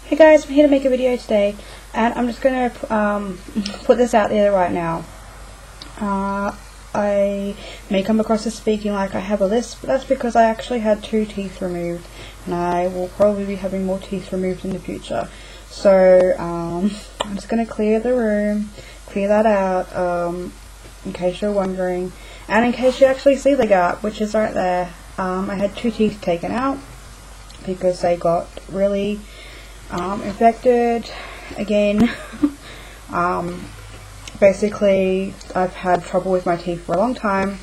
Hey guys, I'm here to make a video today, and I'm just going to put this out there right now. I may come across as speaking like I have a list, but that's because I actually had 2 teeth removed, and I will probably be having more teeth removed in the future. So I'm just going to clear the room, clear that out, in case you're wondering, and in case you actually see the gap, which is right there. I had 2 teeth taken out because they got really infected again. Basically, I've had trouble with my teeth for a long time,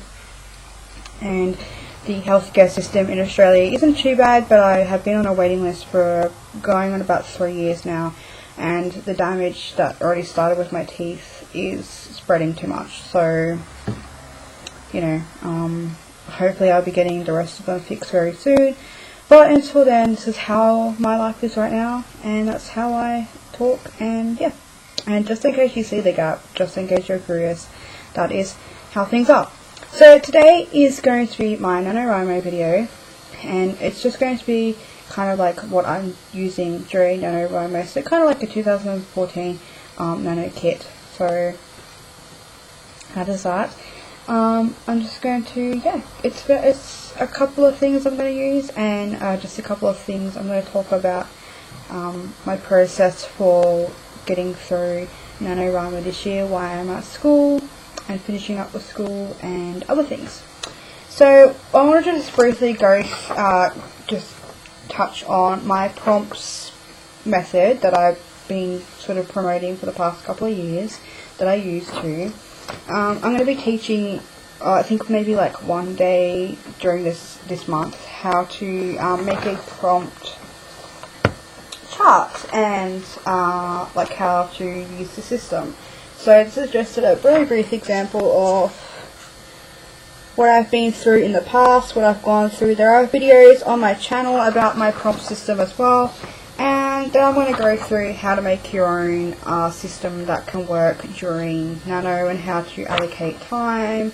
and the healthcare system in Australia isn't too bad, but I have been on a waiting list for going on about 3 years now, and the damage that already started with my teeth is spreading too much. So, you know, hopefully I'll be getting the rest of them fixed very soon. But until then, this is how my life is right now, and that's how I talk, and yeah. And just in case you see the gap, just in case you're curious, that is how things are. So today is going to be my Nanowrimo video, and it's just going to be kind of like what I'm using during Nanowrimo, so kind of like a 2014 Nano kit. So that is that. I'm just going to, yeah, it's a couple of things I'm going to use, and just a couple of things I'm going to talk about, my process for getting through Nanowrimo this year, why I'm at school, and finishing up with school, and other things. So I wanted to just briefly go, just touch on my P.R.O.M.P.T method that I've been sort of promoting for the past couple of years, that I used to. I'm going to be teaching, I think maybe like one day during this month, how to make a P.R.O.M.P.T chart, and like how to use the system. So this is just a really brief example of what I've been through in the past, what I've gone through. There are videos on my channel about my P.R.O.M.P.T system as well, and then I'm going to go through how to make your own system that can work during Nano, and how to allocate time,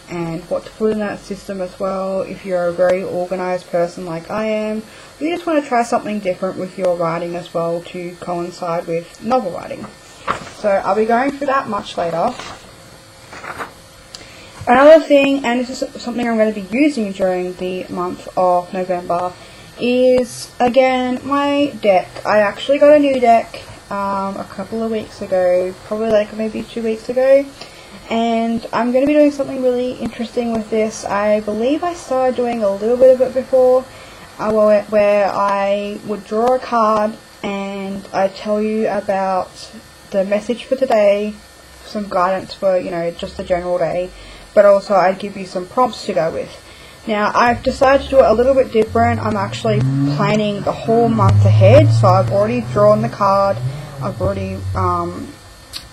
and what to put in that system as well if you're a very organized person like I am. You just want to try something different with your writing as well to coincide with novel writing. So I'll be going through that much later. Another thing, and this is something I'm going to be using during the month of November, is again my deck. I actually got a new deck a couple of weeks ago, probably like maybe 2 weeks ago, and I'm going to be doing something really interesting with this. I believe I started doing a little bit of it before, where I would draw a card and I tell you about the message for today, some guidance for, you know, just the general day, but also I'd give you some prompts to go with. Now I've decided to do it a little bit different. I'm actually planning the whole month ahead, so I've already drawn the card, I've already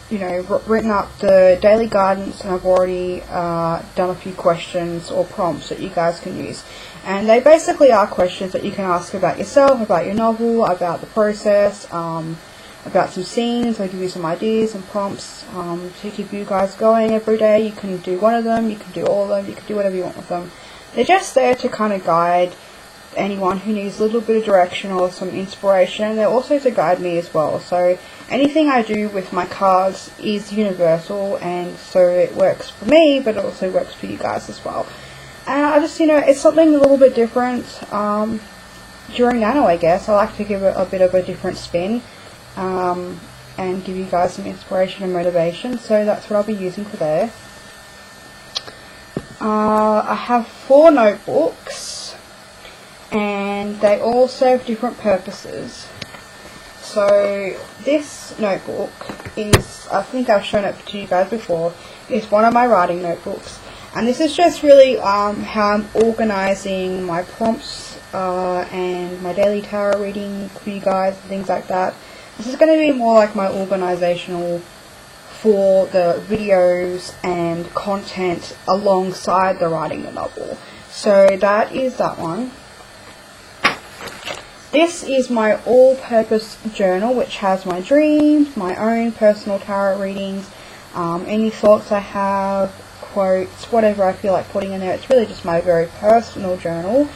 you know, written up the daily guidance, and I've already done a few questions or prompts that you guys can use. And they basically are questions that you can ask about yourself, about your novel, about the process, about some scenes. I'll give you some ideas and prompts to keep you guys going every day. You can do one of them, you can do all of them, you can do whatever you want with them. They're just there to kind of guide anyone who needs a little bit of direction or some inspiration. They're also to guide me as well. So anything I do with my cards is universal, and so it works for me, but it also works for you guys as well. And I just, you know, it's something a little bit different during Nano, I guess. I like to give it a bit of a different spin, and give you guys some inspiration and motivation. So that's what I'll be using for there. I have 4 notebooks, and they all serve different purposes. So this notebook is, I think I've shown it to you guys before, is one of my writing notebooks. And this is just really how I'm organising my prompts and my daily tarot reading for you guys and things like that. This is going to be more like my organisational for the videos and content alongside the writing the novel. So that is that one. This is my all-purpose journal, which has my dreams, my own personal tarot readings, any thoughts I have, quotes, whatever I feel like putting in there. It's really just my very personal journal.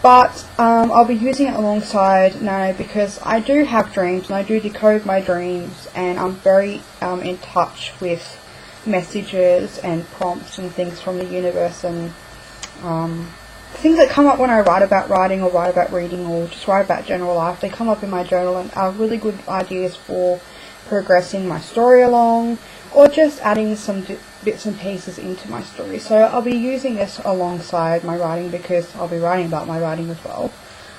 But I'll be using it alongside Nano because I do have dreams and I do decode my dreams, and I'm very in touch with messages and prompts and things from the universe, and things that come up when I write about writing or write about reading or just write about general life. They come up in my journal and are really good ideas for progressing my story along, or just adding some bits and pieces into my story. So I'll be using this alongside my writing because I'll be writing about my writing as well.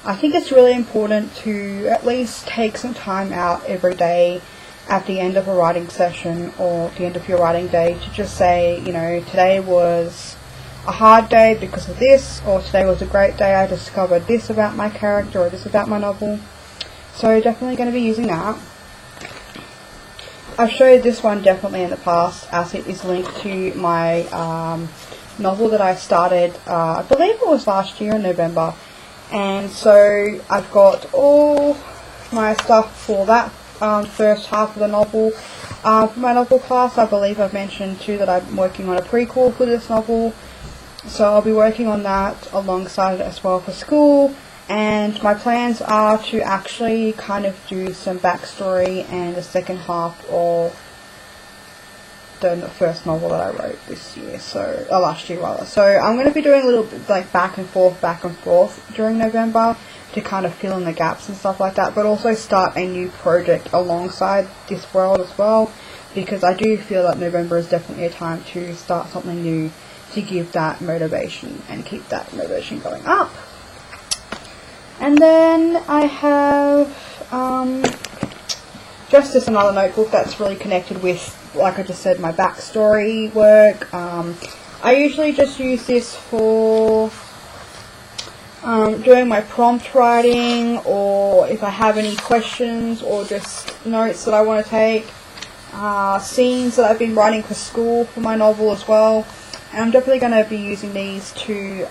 I think it's really important to at least take some time out every day at the end of a writing session or the end of your writing day to just say, you know, today was a hard day because of this, or today was a great day, I discovered this about my character or this about my novel. So definitely going to be using that. I've showed this one definitely in the past, as it is linked to my novel that I started, I believe it was last year in November. And so I've got all my stuff for that first half of the novel. For my novel class, I believe I've mentioned too that I'm working on a prequel for this novel. So I'll be working on that alongside it as well for school. And my plans are to actually kind of do some backstory and the second half of the first novel that I wrote this year, so last year rather. So I'm going to be doing a little bit like back and forth during November to kind of fill in the gaps and stuff like that, but also start a new project alongside this world as well, because I do feel that November is definitely a time to start something new to give that motivation and keep that motivation going up. And then I have just this another notebook that's really connected with, like I just said, my backstory work. I usually just use this for doing my prompt writing, or if I have any questions or just notes that I want to take, scenes that I've been writing for school for my novel as well. And I'm definitely going to be using these two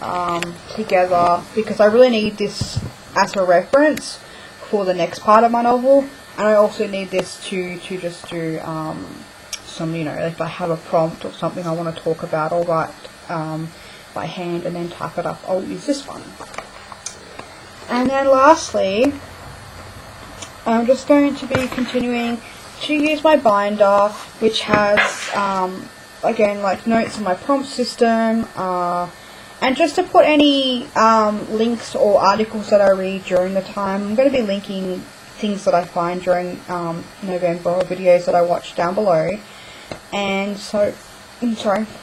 together because I really need this as a reference for the next part of my novel. And I also need this to just do some, you know, if I have a prompt or something I want to talk about or write by hand and then type it up, I'll use this one. And then lastly, I'm just going to be continuing to use my binder, which has again, like notes on my prompt system, and just to put any links or articles that I read during the time. I'm going to be linking things that I find during November, or videos that I watch down below. And so, so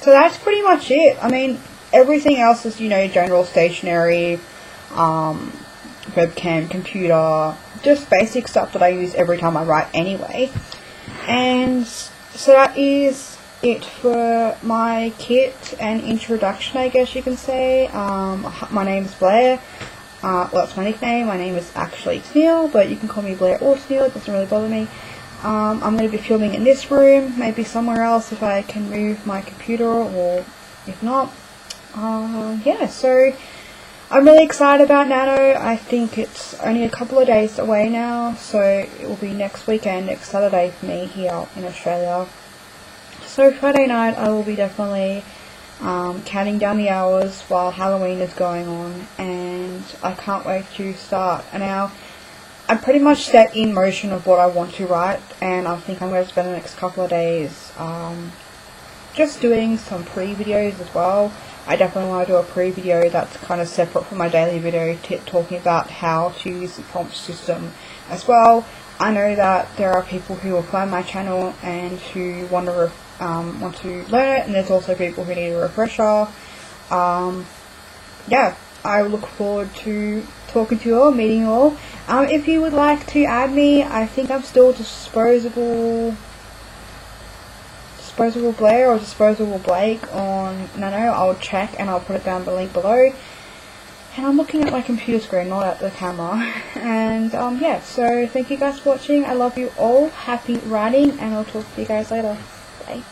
that's pretty much it. I mean, everything else is, you know, general stationery, webcam, computer, just basic stuff that I use every time I write anyway. And so that is it for my kit and introduction, I guess you can say. My name is Blair. Well, that's my nickname. My name is actually Tennille, but you can call me Blair or Tennille. It doesn't really bother me. I'm going to be filming in this room, maybe somewhere else if I can move my computer, or if not. Yeah, so I'm really excited about Nano. I think it's only a couple of days away now, so it will be next weekend, next Saturday for me here in Australia. So Friday night I will be definitely counting down the hours while Halloween is going on, and I can't wait to start. And now I'm pretty much set in motion of what I want to write, and I think I'm going to spend the next couple of days just doing some pre-videos as well. I definitely want to do a pre-video that's kind of separate from my daily video, talking about how to use the prompt system as well. I know that there are people who will find my channel and who want to learn it, and there's also people who need a refresher. Yeah, I look forward to talking to you all, meeting you all. If you would like to add me, I think I'm still Disposable Blair or Disposable Blake on Nano. I'll check and I'll put it down the link below. And I'm looking at my computer screen, not at the camera. And yeah, so thank you guys for watching. I love you all. Happy writing, and I'll talk to you guys later. Bye.